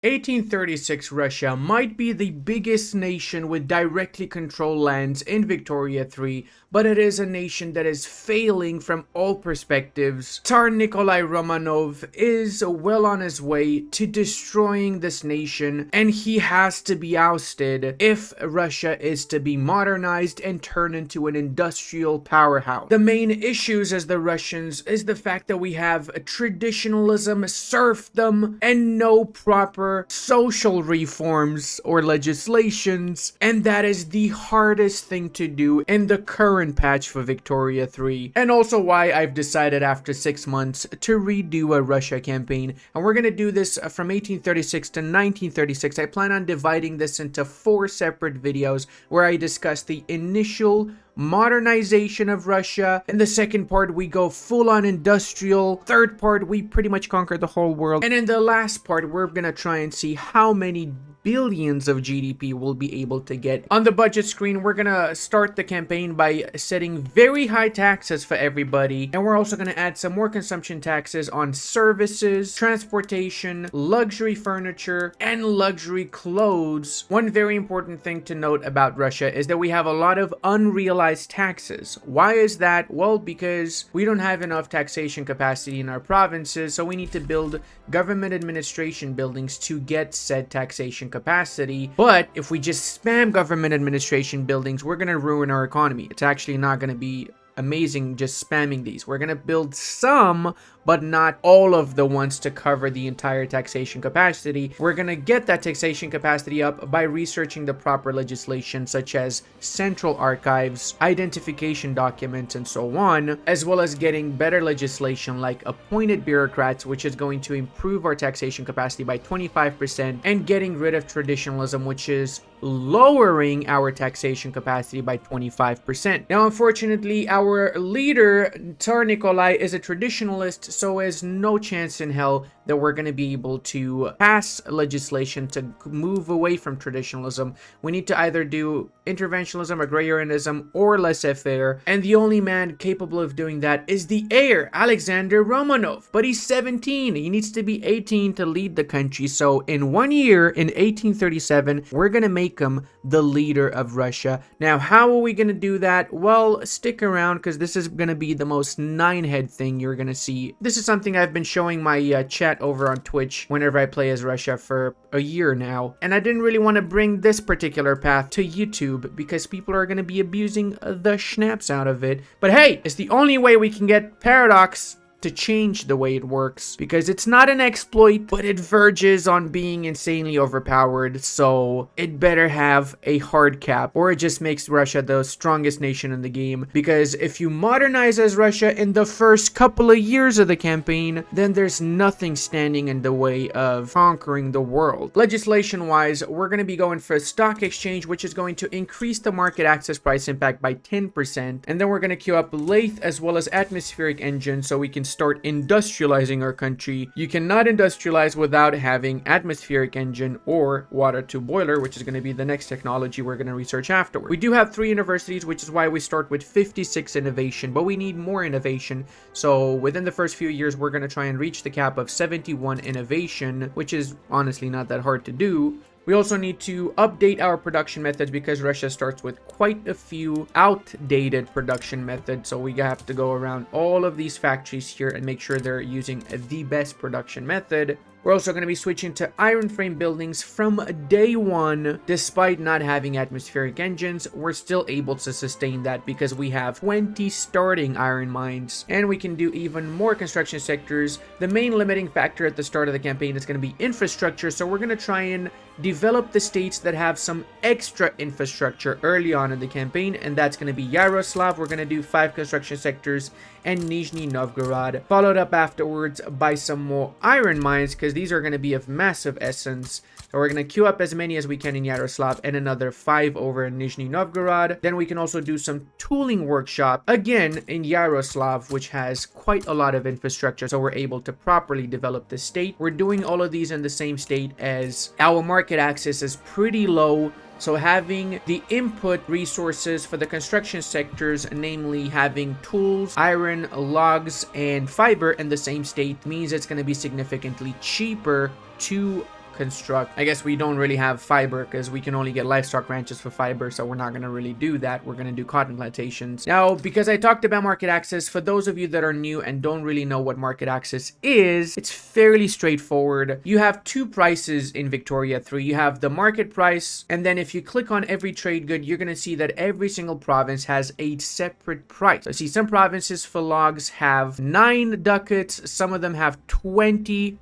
1836 Russia might be the biggest nation with directly controlled lands in Victoria 3, but it is a nation that is failing from all perspectives. Tsar Nikolai Romanov is well on his way to destroying this nation, and he has to be ousted if Russia is to be modernized and turned into an industrial powerhouse. The main issues as the Russians is the fact that we have traditionalism, serfdom, and no proper social reforms or legislations, and that is the hardest thing to do in the current patch for Victoria 3, and also why I've decided after 6 months to redo a Russia campaign. And we're gonna do this from 1836 to 1936. I plan on dividing this into 4 separate videos where I discuss the initial modernization of Russia. In the second part, we go full on industrial. Third part, we pretty much conquer the whole world. And in the last part, we're gonna try and see how many billions of GDP we'll be able to get. On the budget screen, we're gonna start the campaign by setting very high taxes for everybody, and we're also gonna add some more consumption taxes on services, transportation, luxury furniture, and luxury clothes. One very important thing to note about Russia is that we have a lot of unrealized taxes. Why is that? Well, because we don't have enough taxation capacity in our provinces, so we need to build government administration buildings to get said taxation capacity. But if we just spam government administration buildings, we're gonna ruin our economy. It's actually not gonna be amazing just spamming these. We're gonna build some, but not all of the ones to cover the entire taxation capacity. We're gonna get that taxation capacity up by researching the proper legislation, such as central archives, identification documents, and so on, as well as getting better legislation like appointed bureaucrats, which is going to improve our taxation capacity by 25%, and getting rid of traditionalism, which is lowering our taxation capacity by 25%. Now, unfortunately, our leader, Tsar Nikolai, is a traditionalist, so there's no chance in hell that we're going to be able to pass legislation to move away from traditionalism. We need to either do interventionism, agrarianism, or laissez-faire, and the only man capable of doing that is the heir, Alexander Romanov. But he's 17. He needs to be 18 to lead the country. So in 1 year, in 1837, we're going to make him the leader of Russia. Now, how are we going to do that? Well, stick around, because this is going to be the most nine-head thing you're going to see. This is something I've been showing my chat over on Twitch whenever I play as Russia for a year now, and I didn't really want to bring this particular path to YouTube because people are going to be abusing the schnapps out of it. But hey, it's the only way we can get Paradox to change the way it works, because it's not an exploit, but it verges on being insanely overpowered, so it better have a hard cap, or it just makes Russia the strongest nation in the game. Because if you modernize as Russia in the first couple of years of the campaign, then there's nothing standing in the way of conquering the world. Legislation wise, we're going to be going for a stock exchange, which is going to increase the market access price impact by 10%, and then we're going to queue up lathe as well as atmospheric engine so we can start industrializing our country. You cannot industrialize without having atmospheric engine or water to boiler, which is going to be the next technology we're going to research afterward. We do have 3 universities, which is why we start with 56 innovation, but we need more innovation. So within the first few years, we're going to try and reach the cap of 71 innovation, which is honestly not that hard to do. We also need to update our production methods because Russia starts with quite a few outdated production methods. So we have to go around all of these factories here and make sure they're using the best production method. We're also going to be switching to iron frame buildings from day one. Despite not having atmospheric engines, we're still able to sustain that because we have 20 starting iron mines, and we can do even more construction sectors. The main limiting factor at the start of the campaign is going to be infrastructure, so we're going to try and develop the states that have some extra infrastructure early on in the campaign, and that's going to be Yaroslav. We're going to do 5 construction sectors, and Nizhny Novgorod, followed up afterwards by some more iron mines, because these are going to be of massive essence. So we're going to queue up as many as we can in Yaroslav and another 5 over in Nizhny Novgorod. Then we can also do some tooling workshop again in Yaroslav, which has quite a lot of infrastructure, so we're able to properly develop the state. We're doing all of these in the same state as our market access is pretty low. So having the input resources for the construction sectors, namely having tools, iron, logs, and fiber in the same state, means it's going to be significantly cheaper to construct. I guess we don't really have fiber because we can only get livestock ranches for fiber, so we're not going to really do that. We're going to do cotton plantations. Now, because I talked about market access, for those of you that are new and don't really know what market access is, it's fairly straightforward. You have two prices in Victoria 3. You have the market price, and then if you click on every trade good, you're going to see that every single province has a separate price. So see, some provinces for logs have 9 ducats, some of them have 20,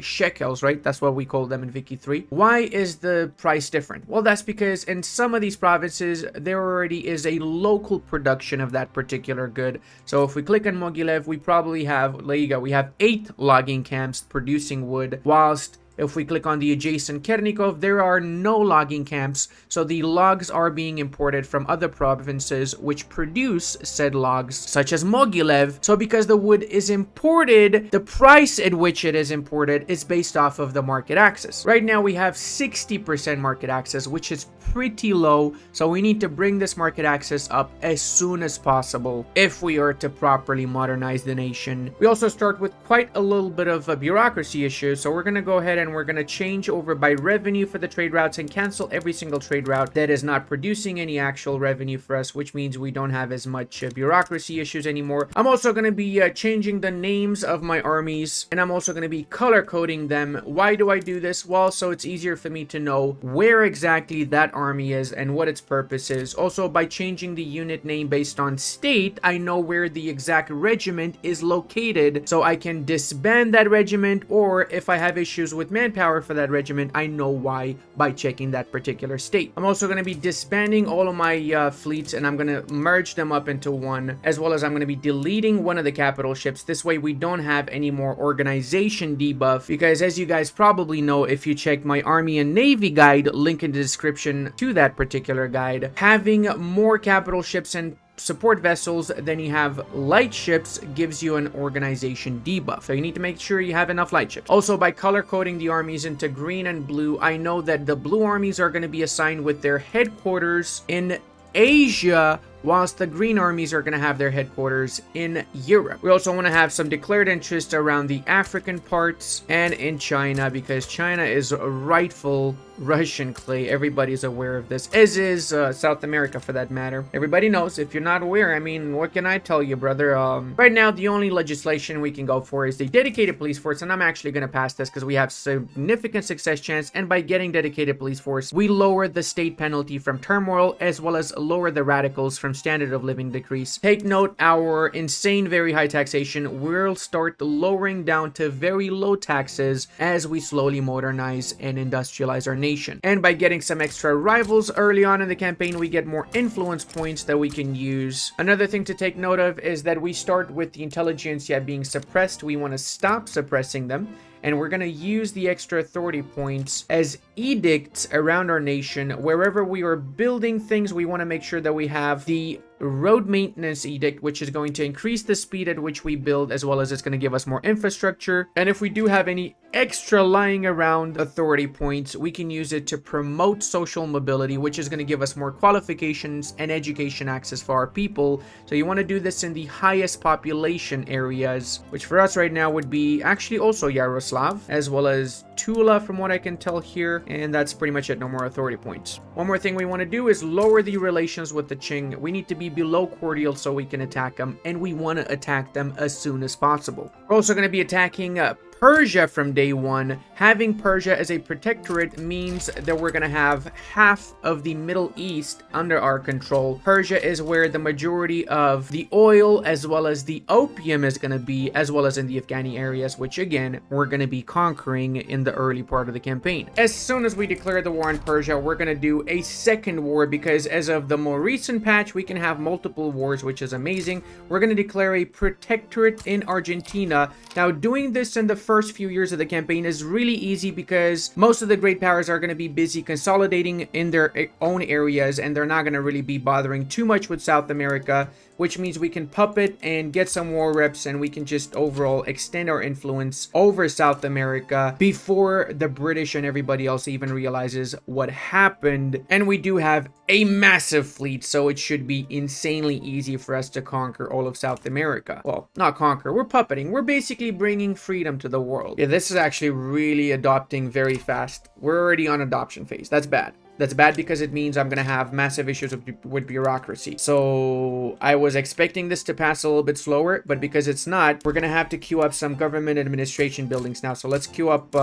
shekels, right? That's what we call them in Vicky 3. Why is the price different? Well, that's because in some of these provinces, there already is a local production of that particular good. So if we click on Mogilev, we probably have, there you go, we have 8 logging camps producing wood, whilst if we click on the adjacent Kernikov, there are no logging camps, so the logs are being imported from other provinces which produce said logs, such as Mogilev. So because the wood is imported, the price at which it is imported is based off of the market access. Right now we have 60% market access, which is pretty low, so we need to bring this market access up as soon as possible if we are to properly modernize the nation. We also start with quite a little bit of a bureaucracy issue, so we're going to go ahead and we're going to change over by revenue for the trade routes and cancel every single trade route that is not producing any actual revenue for us, which means we don't have as much bureaucracy issues anymore. I'm also going to be changing the names of my armies, and I'm also going to be color coding them. Why do I do this? Well, so it's easier for me to know where exactly that army is and what its purpose is. Also, by changing the unit name based on state, I know where the exact regiment is located, so I can disband that regiment, or if I have issues with manpower for that regiment, I know why by checking that particular state. I'm also going to be disbanding all of my fleets, and I'm going to merge them up into one, as well as I'm going to be deleting one of the capital ships. This way we don't have any more organization debuff, because as you guys probably know, if you check my army and navy guide, link in the description to that particular guide, having more capital ships and support vessels than you have light ships gives you an organization debuff, so you need to make sure you have enough light ships. Also, by color coding the armies into green and blue, I know that the blue armies are going to be assigned with their headquarters in Asia, whilst the green armies are going to have their headquarters in Europe. We also want to have some declared interest around the African parts and in China, because China is a rightful Russian clay. Everybody's aware of this, as is South America for that matter. Everybody knows. If you're not aware, I mean, what can I tell you, brother? Right now, the only legislation we can go for is the dedicated police force, and I'm actually going to pass this because we have significant success chance, and by getting dedicated police force, we lower the state penalty from turmoil, as well as lower the radicals from standard of living decrease. Take note, our insane very high taxation will start lowering down to very low taxes as we slowly modernize and industrialize our nation. And by getting some extra rivals early on in the campaign, we get more influence points that we can use. Another thing to take note of is that we start with the intelligentsia being suppressed. We want to stop suppressing them, and we're going to use the extra authority points as edicts around our nation. Wherever we are building things, we want to make sure that we have the road maintenance edict, which is going to increase the speed at which we build, as well as it's going to give us more infrastructure. And if we do have any extra lying around authority points, we can use it to promote social mobility, which is going to give us more qualifications and education access for our people. So you want to do this in the highest population areas, which for us right now would be actually also Yaroslav, as well as Tula from what I can tell here, and that's pretty much it. No more authority points. One more thing we want to do is lower the relations with the Qing. We need to be below cordial so we can attack them, and we want to attack them as soon as possible. We're also going to be attacking Persia from day one. Having Persia as a protectorate means that we're going to have half of the Middle East under our control. Persia is where the majority of the oil as well as the opium is going to be, as well as in the Afghani areas, which again, we're going to be conquering in the early part of the campaign. As soon as we declare the war in Persia, we're going to do a second war, because as of the more recent patch, we can have multiple wars, which is amazing. We're going to declare a protectorate in Argentina. Now, doing this in the first few years of the campaign is really easy, because most of the great powers are going to be busy consolidating in their own areas, and they're not going to really be bothering too much with South America. which means we can puppet and get some war reps, and we can just overall extend our influence over South America before the British and everybody else even realizes what happened. And we do have a massive fleet, so it should be insanely easy for us to conquer all of South America. Well, not conquer, we're puppeting. We're basically bringing freedom to the world. Yeah, this is actually really adopting very fast. We're already on adoption phase. That's bad. That's bad because it means I'm going to have massive issues with bureaucracy. So I was expecting this to pass a little bit slower, but because it's not, we're going to have to queue up some government administration buildings now. So let's queue up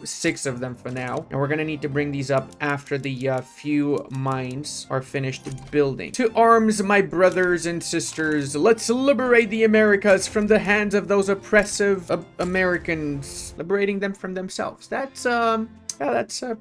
6 of them for now. And we're going to need to bring these up after the few mines are finished building. To arms, my brothers and sisters. Let's liberate the Americas from the hands of those oppressive Americans, liberating them from themselves. That's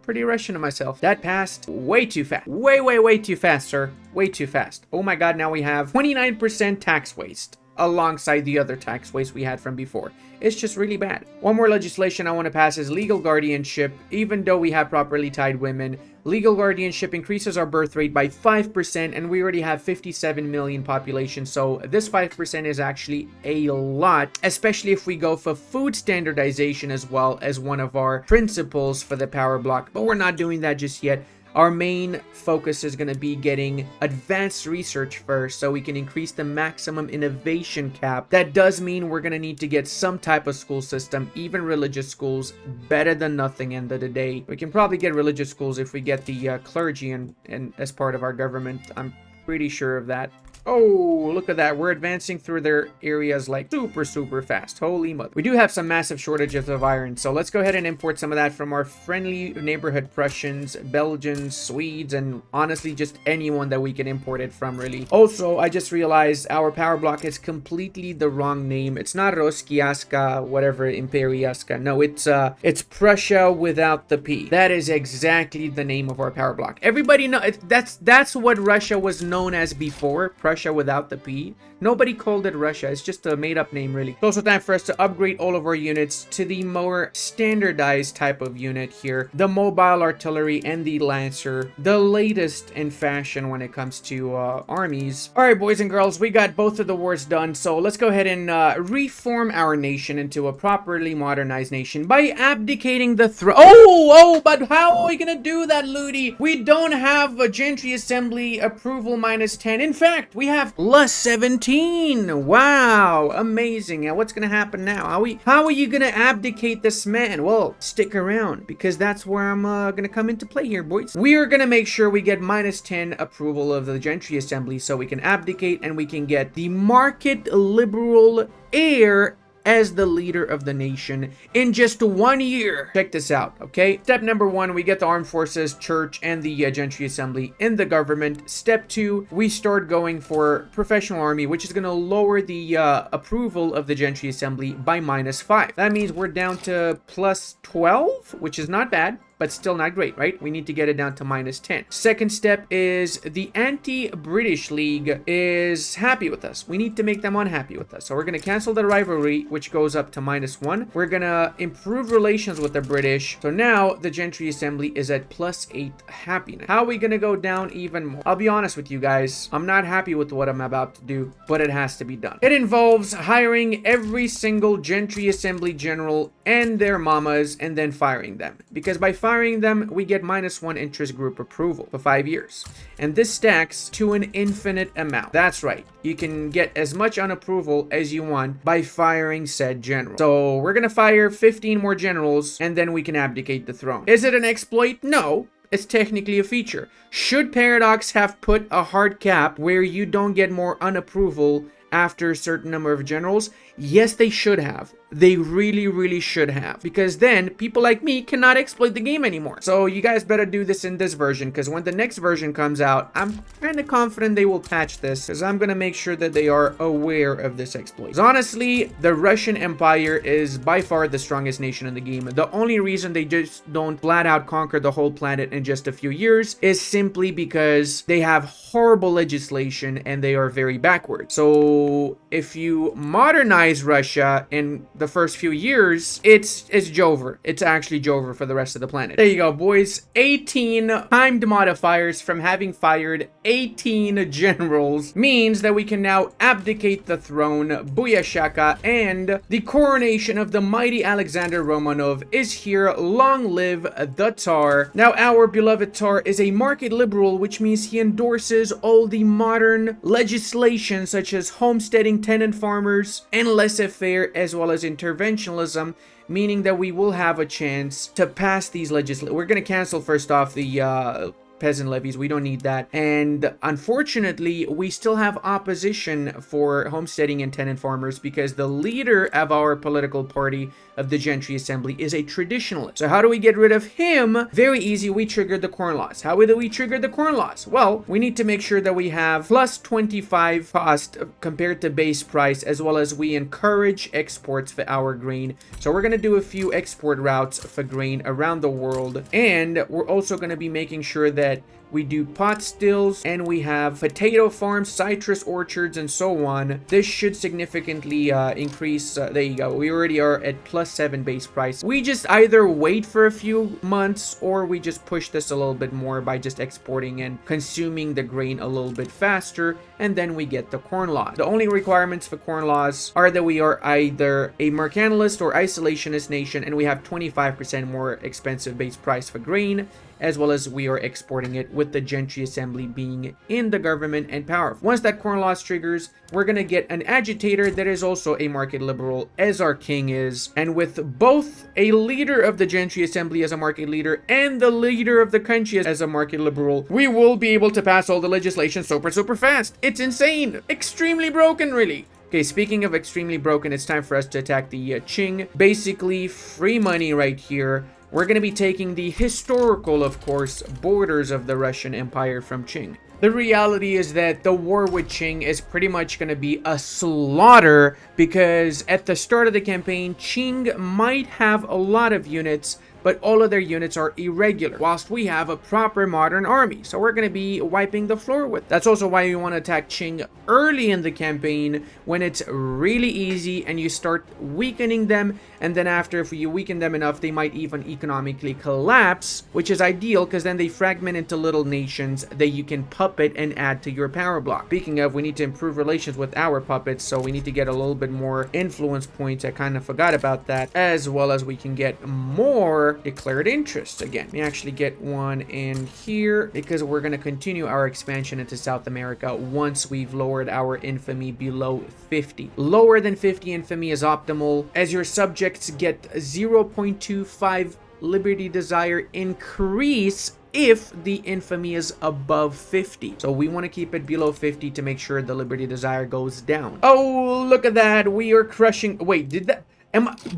pretty Russian of myself. That passed way too fast. Way too fast, sir. Way too fast. Oh my god, now we have 29% tax waste alongside the other tax waste we had from before. It's just really bad. One more legislation I want to pass is legal guardianship. Even though we have properly tied women, legal guardianship increases our birth rate by 5%, and we already have 57 million population, so this 5% is actually a lot, especially if we go for food standardization as well as one of our principles for the power block. But we're not doing that just yet. Our main focus is going to be getting advanced research first so we can increase the maximum innovation cap. That does mean we're going to need to get some type of school system, even religious schools, better than nothing end of the day. We can probably get religious schools if we get the clergy and as part of our government. I'm pretty sure of that. Oh, look at that. We're advancing through their areas like super fast. Holy mother. We do have some massive shortages of iron, so let's go ahead and import some of that from our friendly neighborhood Prussians, Belgians, Swedes, and honestly just anyone that we can import it from, really. Also, I just realized our power block is completely the wrong name. It's not Roskiaska, whatever, Imperiaska. No, it's Prussia without the P. That is exactly the name of our power block. Everybody know that's what Russia was known as before. Prussia without the P. Nobody called it Russia. It's just a made-up name, really. It's also time for us to upgrade all of our units to the more standardized type of unit here. The mobile artillery and the lancer. The latest in fashion when it comes to armies. Alright, boys and girls, we got both of the wars done. So let's go ahead and reform our nation into a properly modernized nation by abdicating the throne. Oh, but how are we gonna do that, Ludi? We don't have a gentry assembly approval -10. In fact, we have +17. Wow, amazing. Now what's gonna happen now? How are you gonna abdicate this man? Well, stick around, because that's where I'm gonna come into play here, boys. We are gonna make sure we get -10 approval of the gentry assembly so we can abdicate and we can get the market liberal heir as the leader of the nation in just 1 year. Check this out, okay? Step number 1, we get the armed forces, church, and the gentry assembly in the government. Step 2, we start going for professional army, which is going to lower the approval of the gentry assembly by -5. That means we're down to +12, which is not bad, but still not great, right? We need to get it down to -10. Second step is the anti-British League is happy with us. We need to make them unhappy with us. So we're going to cancel the rivalry, which goes up to -1. We're going to improve relations with the British. So now the gentry assembly is at +8 happiness. How are we going to go down even more? I'll be honest with you guys. I'm not happy with what I'm about to do, but it has to be done. It involves hiring every single gentry assembly general and their mamas and then firing them. Because by firing them, we get -1 interest group approval for 5 years. And this stacks to an infinite amount. That's right. You can get as much unapproval as you want by firing said general. So we're gonna fire 15 more generals and then we can abdicate the throne. Is it an exploit? No. It's technically a feature. Should Paradox have put a hard cap where you don't get more unapproval after a certain number of generals? Yes, they should have. They really should have, because then people like me cannot exploit the game anymore. So you guys better do this in this version, because when the next version comes out, I'm kind of confident they will patch this, because I'm going to make sure that they are aware of this exploit. 'Cause honestly, the Russian Empire is by far the strongest nation in the game. The only reason they just don't flat out conquer the whole planet in just a few years is simply because they have horrible legislation and they are very backward. So if you modernize Russia and the first few years, it's Jover. It's actually Jover for the rest of the planet. There you go, boys. 18 timed modifiers from having fired 18 generals means that we can now abdicate the throne, Booyashaka, and the coronation of the mighty Alexander Romanov is here. Long live the Tsar. Now, our beloved Tsar is a market liberal, which means he endorses all the modern legislation such as homesteading, tenant farmers, and laissez-faire, as well as interventionism, meaning that we will have a chance to pass these legislation. We're going to cancel first off the peasant levies. We don't need that. And unfortunately, we still have opposition for homesteading and tenant farmers because the leader of our political party of the Gentry Assembly is a traditionalist. So how do we get rid of him? Very easy. We triggered the corn laws. How do we trigger the corn laws? Well, we need to make sure that we have plus 25 cost compared to base price, as well as we encourage exports for our grain. So we're going to do a few export routes for grain around the world. And we're also going to be making sure that we do pot stills, and we have potato farms, citrus orchards, and so on. This should significantly increase. There you go. We already are at plus 7 base price. We just either wait for a few months, or we just push this a little bit more by just exporting and consuming the grain a little bit faster, and then we get the corn laws. The only requirements for corn laws are that we are either a mercantilist or isolationist nation, and we have 25% more expensive base price for grain, as well as we are exporting it with the Gentry Assembly being in the government and powerful. Once that corn laws triggers, we're going to get an agitator that is also a market liberal, as our king is. And with both a leader of the Gentry Assembly as a market leader and the leader of the country as a market liberal, we will be able to pass all the legislation super fast. It's insane. Extremely broken, really. Okay, speaking of extremely broken, it's time for us to attack the Qing. Basically, free money right here. We're going to be taking the historical, of course, borders of the Russian Empire from Qing. The reality is that the war with Qing is pretty much going to be a slaughter because at the start of the campaign, Qing might have a lot of units, but all of their units are irregular, whilst we have a proper modern army. So we're going to be wiping the floor with. That's also why we want to attack Qing early in the campaign when it's really easy and you start weakening them. And then after, if you weaken them enough, they might even economically collapse, which is ideal because then they fragment into little nations that you can puppet and add to your power block. Speaking of, we need to improve relations with our puppets, so we need to get a little bit more influence points. I kind of forgot about that, as well as we can get more declared interests again. We actually get one in here because we're going to continue our expansion into South America once we've lowered our infamy below 50. Lower than 50 infamy is optimal, as your subjects get 0.25 liberty desire increase if the infamy is above 50. So we want to keep it below 50 to make sure the liberty desire goes down. Oh, look at that. We are crushing. Wait, did that?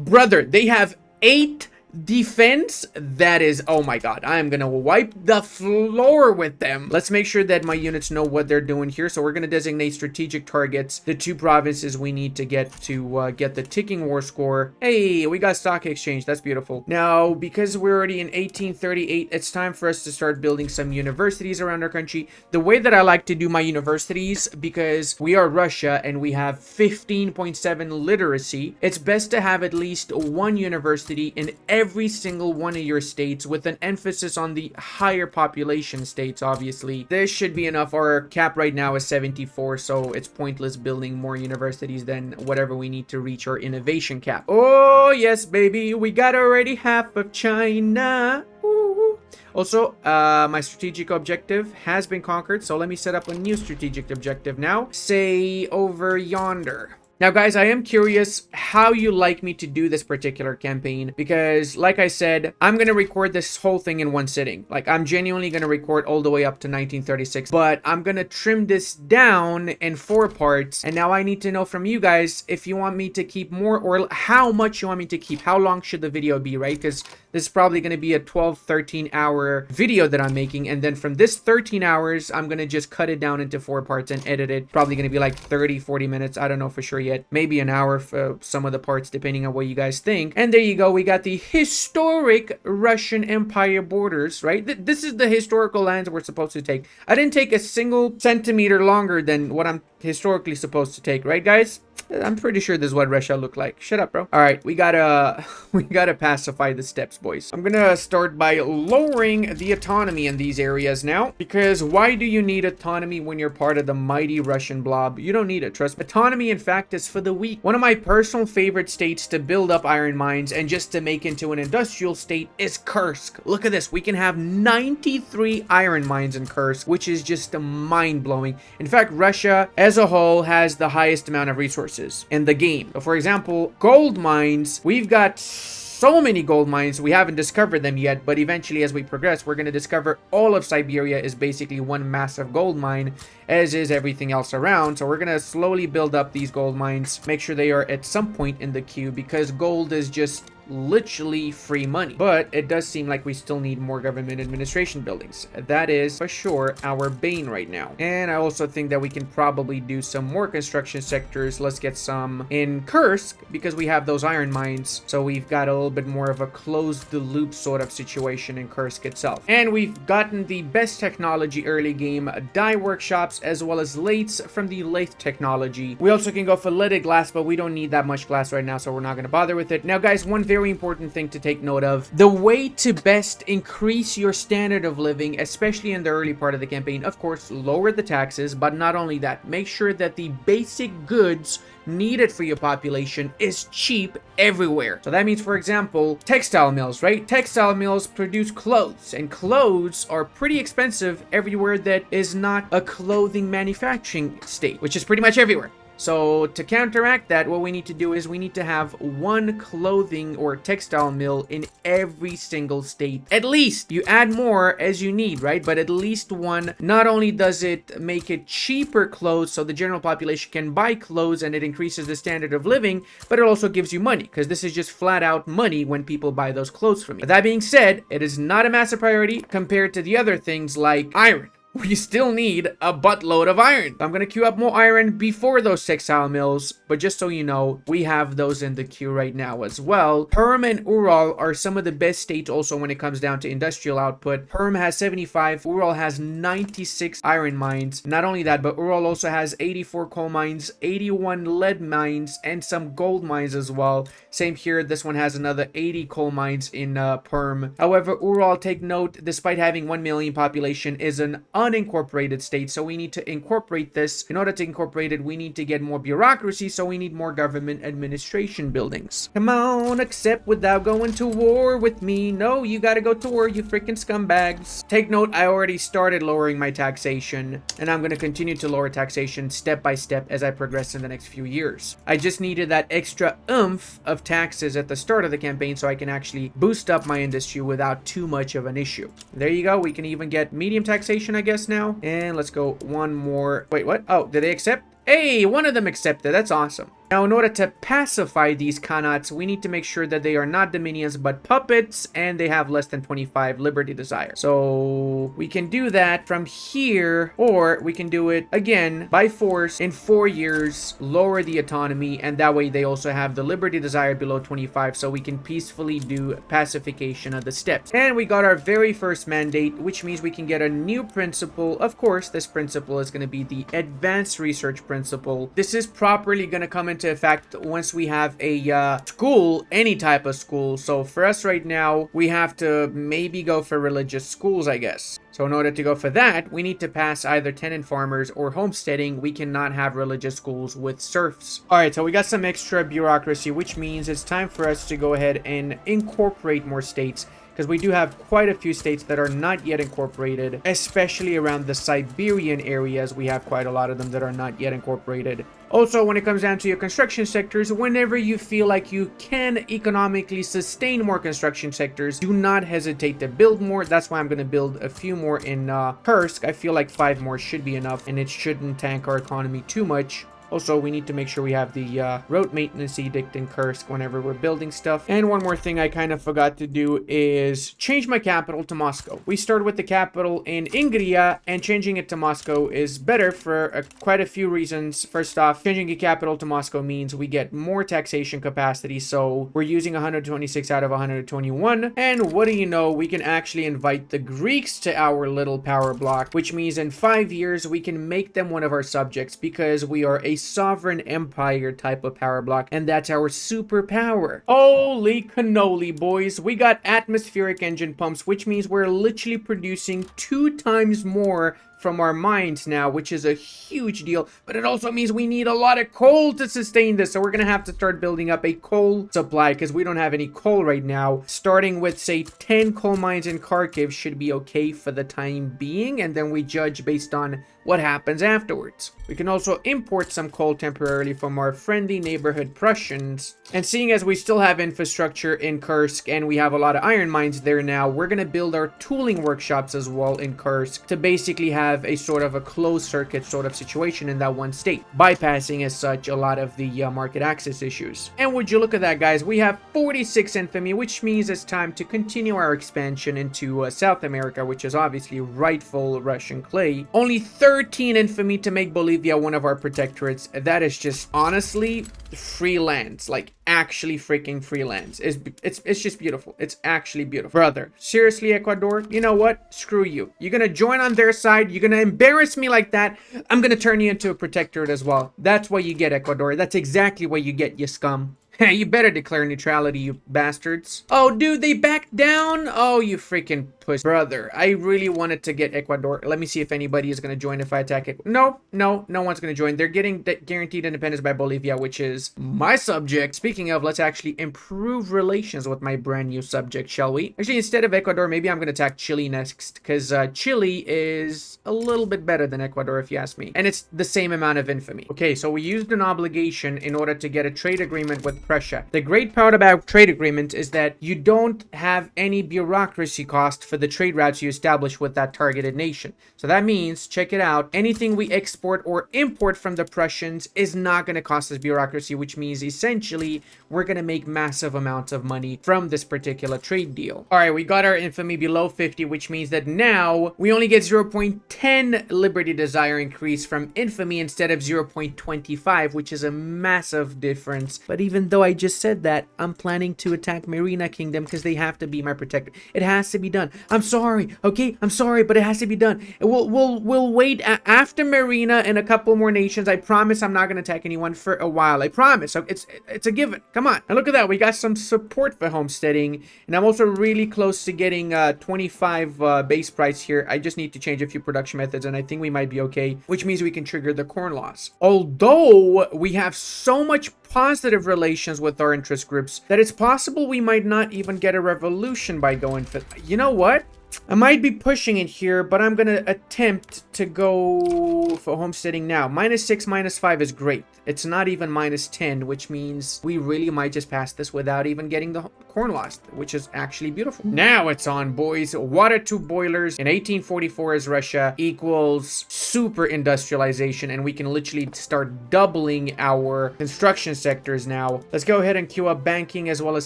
Brother, they have 8 defense. That is, oh my god, I am gonna wipe the floor with them. Let's make sure that my units know what they're doing here. So we're gonna designate strategic targets, the 2 provinces we need to get the ticking war score. Hey, we got stock exchange. That's beautiful. Now, because we're already in 1838, it's time for us to start building some universities around our country. The way that I like to do my universities, because we are Russia and we have 15.7 literacy, it's best to have at least 1 university in every single one of your states, with an emphasis on the higher population states. Obviously, this should be enough. Our cap right now is 74, so it's pointless building more universities than whatever we need to reach our innovation cap. Oh yes, baby, we got already half of China. Ooh. Also, my strategic objective has been conquered, so let me set up a new strategic objective now. Say over yonder. Now, guys, I am curious how you like me to do this particular campaign, because, like I said, I'm going to record this whole thing in one sitting. Like, I'm genuinely going to record all the way up to 1936, but I'm going to trim this down in 4 parts, and now I need to know from you guys if you want me to keep more, or how much you want me to keep. How long should the video be, right? Because this is probably going to be a 12, 13-hour video that I'm making, and then from this 13 hours, I'm going to just cut it down into 4 parts and edit it. Probably going to be like 30, 40 minutes. I don't know for sure yet. Maybe an hour for some of the parts, depending on what you guys think. And there you go. We got the historic Russian Empire borders, right? This is the historical lands we're supposed to take. I didn't take a single centimeter longer than what I'm historically supposed to take, right, guys? I'm pretty sure this is what Russia looked like. Shut up, bro. All right, we gotta we gotta pacify the steppes, boys. I'm gonna start by lowering the autonomy in these areas now, because why do you need autonomy when you're part of the mighty Russian blob? You don't need it, trust me. Autonomy, in fact, is for the weak. One of my personal favorite states to build up iron mines and just to make into an industrial state is Kursk. Look at this. We can have 93 iron mines in Kursk, which is just mind-blowing. In fact, Russia as a whole has the highest amount of resources in the game. So for example, gold mines, we've got so many gold mines. We haven't discovered them yet, but eventually as we progress, we're going to discover all of Siberia is basically one massive gold mine, as is everything else around. So we're going to slowly build up these gold mines, make sure they are at some point in the queue, because gold is just literally free money. But it does seem like we still need more government administration buildings. That is for sure our bane right now. And I also think that we can probably do some more construction sectors. Let's get some in Kursk, because we have those iron mines, so we've got a little bit more of a closed the loop sort of situation in Kursk itself. And we've gotten the best technology early game dye workshops, as well as lathes from the lathe technology. We also can go for leaded glass, but we don't need that much glass right now, so we're not going to bother with it. Now guys, one very important thing to take note of: the way to best increase your standard of living, especially in the early part of the campaign, of course, lower the taxes, but not only that, make sure that the basic goods needed for your population is cheap everywhere. So that means, for example, textile mills, right? Textile mills produce clothes, and clothes are pretty expensive everywhere that is not a clothing manufacturing state, which is pretty much everywhere. So to counteract that, what we need to do is we need to have one clothing or textile mill in every single state. At least. You add more as you need, right? But at least one. Not only does it make it cheaper clothes so the general population can buy clothes and it increases the standard of living, but it also gives you money, because this is just flat out money when people buy those clothes from you. But that being said, it is not a massive priority compared to the other things like iron. We still need a buttload of iron. I'm gonna queue up more iron before those textile mills, but just so you know, we have those in the queue right now as well. Perm and Ural are some of the best states also when it comes down to industrial output. Perm has 75, Ural has 96 iron mines. Not only that, but Ural also has 84 coal mines, 81 lead mines, and some gold mines as well. Same here, this one has another 80 coal mines in Perm. However, Ural, take note, despite having 1 million population, is an unincorporated state, so we need to incorporate this. In order to incorporate it, we need to get more bureaucracy, so we need more government administration buildings. Come on, accept without going to war with me. No, you gotta go to war, you freaking scumbags. Take note, I already started lowering my taxation, and I'm gonna continue to lower taxation step by step as I progress in the next few years. I just needed that extra oomph of taxes at the start of the campaign so I can actually boost up my industry without too much of an issue. There you go, we can even get medium taxation, I guess, now. And let's go one more. Wait, what? Oh, did they accept? Hey, one of them accepted. That's awesome. Now, in order to pacify these Khanats, we need to make sure that they are not dominions but puppets, and they have less than 25 liberty desire. So we can do that from here, or we can do it again by force in 4 years, lower the autonomy, and that way they also have the liberty desire below 25, so we can peacefully do pacification of the steppes. And we got our very first mandate, which means we can get a new principle. Of course, this principle is going to be the advanced research principle. This is properly going to come into effect once we have a school, any type of school. So for us right now, we have to maybe go for religious schools, I guess. So in order to go for that, we need to pass either tenant farmers or homesteading. We cannot have religious schools with serfs. All right, so we got some extra bureaucracy, which means it's time for us to go ahead and incorporate more states, because we do have quite a few states that are not yet incorporated, especially around the Siberian areas. We have quite a lot of them that are not yet incorporated. Also, when it comes down to your construction sectors, whenever you feel like you can economically sustain more construction sectors, do not hesitate to build more. That's why I'm going to build a few more in Kursk. I feel like 5 more should be enough, and it shouldn't tank our economy too much. Also, we need to make sure we have the road maintenance edict in Kursk whenever we're building stuff. And one more thing I kind of forgot to do is change my capital to Moscow. We started with the capital in Ingria, and changing it to Moscow is better for quite a few reasons. First off, changing the capital to Moscow means we get more taxation capacity, so we're using 126 out of 121. And what do you know, we can actually invite the Greeks to our little power block, which means in 5 years we can make them one of our subjects, because we are a a sovereign empire type of power block, and that's our superpower. Holy cannoli, boys. We got atmospheric engine pumps, which means we're literally producing 2 times more from our mines now, which is a huge deal, but it also means we need a lot of coal to sustain this, so we're gonna have to start building up a coal supply because we don't have any coal right now. Starting with, say, 10 coal mines in Kharkiv should be okay for the time being, and then we judge based on what happens afterwards. We can also import some coal temporarily from our friendly neighborhood Prussians, and seeing as we still have infrastructure in Kursk and we have a lot of iron mines there now, we're gonna build our tooling workshops as well in Kursk to basically have a sort of a closed circuit sort of situation in that one state, bypassing as such a lot of the market access issues. And would you look at that, guys, we have 46 infamy, which means it's time to continue our expansion into South America, which is obviously rightful Russian clay. Only 13 infamy to make Bolivia one of our protectorates. That is just honestly free lands, like actually freaking free lands. It's just beautiful. It's actually beautiful. Brother, seriously, Ecuador, you know what? Screw you. You're gonna join on their side. You're gonna embarrass me like that. I'm gonna turn you into a protectorate as well. That's what you get, Ecuador. That's exactly what you get, you scum. You better declare neutrality, you bastards. Oh, dude, they backed down? Oh, you freaking puss. Brother, I really wanted to get Ecuador. Let me see if anybody is going to join if I attack it. No one's going to join. They're getting guaranteed independence by Bolivia, which is my subject. Speaking of, let's actually improve relations with my brand new subject, shall we? Actually, instead of Ecuador, maybe I'm going to attack Chile next, because Chile is a little bit better than Ecuador, if you ask me. And it's the same amount of infamy. Okay, so we used an obligation in order to get a trade agreement with Prussia. The great part about trade agreements is that you don't have any bureaucracy cost for the trade routes you establish with that targeted nation. So that means, check it out, anything we export or import from the Prussians is not going to cost us bureaucracy, which means essentially we're going to make massive amounts of money from this particular trade deal. All right, we got our infamy below 50, which means that now we only get 0.10 Liberty Desire increase from infamy instead of 0.25, which is a massive difference. But even though I just said that, I'm planning to attack Marina Kingdom because they have to be my protector. It has to be done. I'm sorry, okay? I'm sorry, but it has to be done. We'll wait after Marina and a couple more nations. I promise I'm not going to attack anyone for a while. I promise. So it's a given. Come on. And look at that. We got some support for homesteading. And I'm also really close to getting 25 base price here. I just need to change a few production methods and I think we might be okay, which means we can trigger the corn loss. Although we have so much positive relations with our interest groups that it's possible we might not even get a revolution by going for... You know what? I might be pushing it here, but I'm going to attempt to go for homesteading now. -6, -5 is great. It's not even -10, which means we really might just pass this without even getting the corn loss, which is actually beautiful. Now it's on, boys. Water tube boilers in 1844 as Russia equals super industrialization, and we can literally start doubling our construction sectors now. Let's go ahead and queue up banking as well as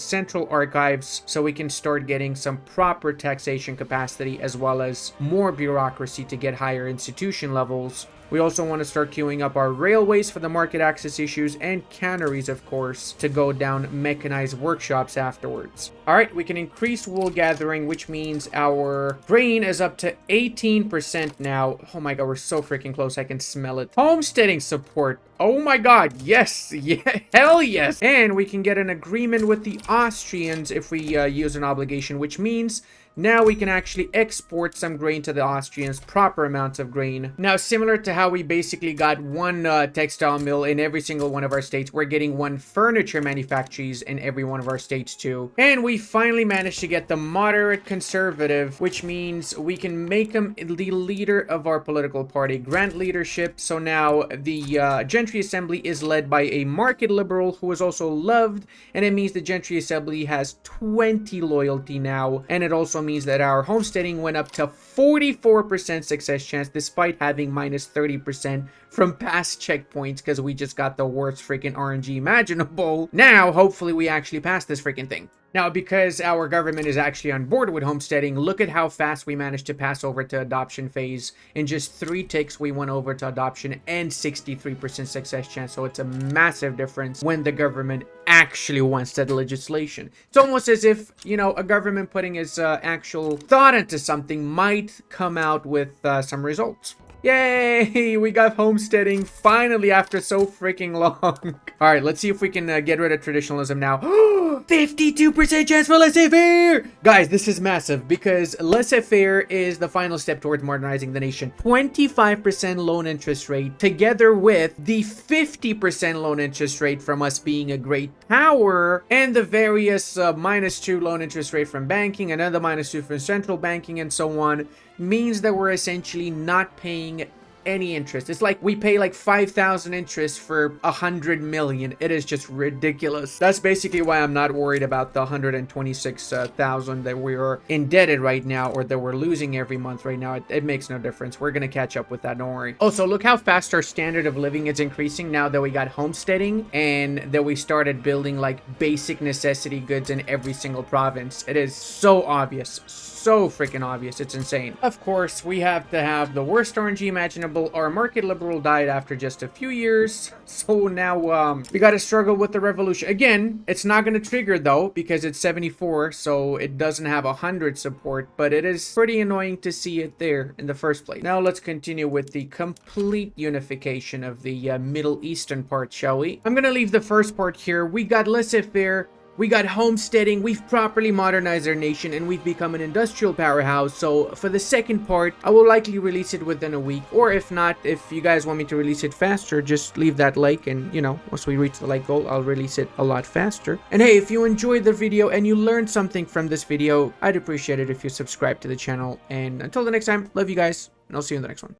central archives so we can start getting some proper taxation capacity as well as more bureaucracy to get higher institution levels. We also want to start queuing up our railways for the market access issues and canneries, of course, to go down mechanized workshops afterwards. All right, we can increase wool gathering, which means our grain is up to 18% now. Oh my god, we're so freaking close. I can smell it. Homesteading support. Oh my god, yes. Yeah, hell yes. And we can get an agreement with the Austrians if we use an obligation, which means now we can actually export some grain to the Austrians, proper amounts of grain. Now, similar to how we basically got one textile mill in every single one of our states, we're getting one furniture manufacturers in every one of our states too. And we finally managed to get the moderate conservative, which means we can make him the leader of our political party, grant leadership. So now the Gentry Assembly is led by a market liberal who is also loved, and it means the Gentry Assembly has 20 loyalty now, and it also means that our homesteading went up to 44% success chance despite having -30% from past checkpoints because we just got the worst freaking RNG imaginable. Now, hopefully we actually pass this freaking thing. Now, because our government is actually on board with homesteading, look at how fast we managed to pass over to adoption phase. In just 3 ticks, we went over to adoption and 63% success chance. So it's a massive difference when the government actually wants that legislation. It's almost as if, you know, a government putting its actual thought into something might come out with some results. Yay! We got homesteading finally after so freaking long. All right, let's see if we can get rid of traditionalism now. 52% chance for laissez-faire! Guys, this is massive because laissez-faire is the final step towards modernizing the nation. 25% loan interest rate together with the 50% loan interest rate from us being a great power and the various -2 loan interest rate from banking, another -2 from central banking, and so on, means that we're essentially not paying any interest. It's like we pay like 5,000 interest for 100 million. It is just ridiculous. That's basically why I'm not worried about the 126,000 that we are indebted right now, or that we're losing every month right now. It makes no difference. We're gonna catch up with that, don't worry. Also, look how fast our standard of living is increasing now that we got homesteading and that we started building like basic necessity goods in every single province. It is so obvious. So freaking obvious. It's insane. Of course, we have to have the worst RNG imaginable. Our market liberal died after just a few years. So now we got to struggle with the revolution. Again, it's not going to trigger though because it's 74. So it doesn't have 100 support. But it is pretty annoying to see it there in the first place. Now let's continue with the complete unification of the Middle Eastern part, shall we? I'm going to leave the first part here. We got laissez-faire. We got homesteading, we've properly modernized our nation, and we've become an industrial powerhouse. So for the second part, I will likely release it within a week. Or if not, if you guys want me to release it faster, just leave that like, and you know, once we reach the like goal, I'll release it a lot faster. And hey, if you enjoyed the video and you learned something from this video, I'd appreciate it if you subscribe to the channel. And until the next time, love you guys, and I'll see you in the next one.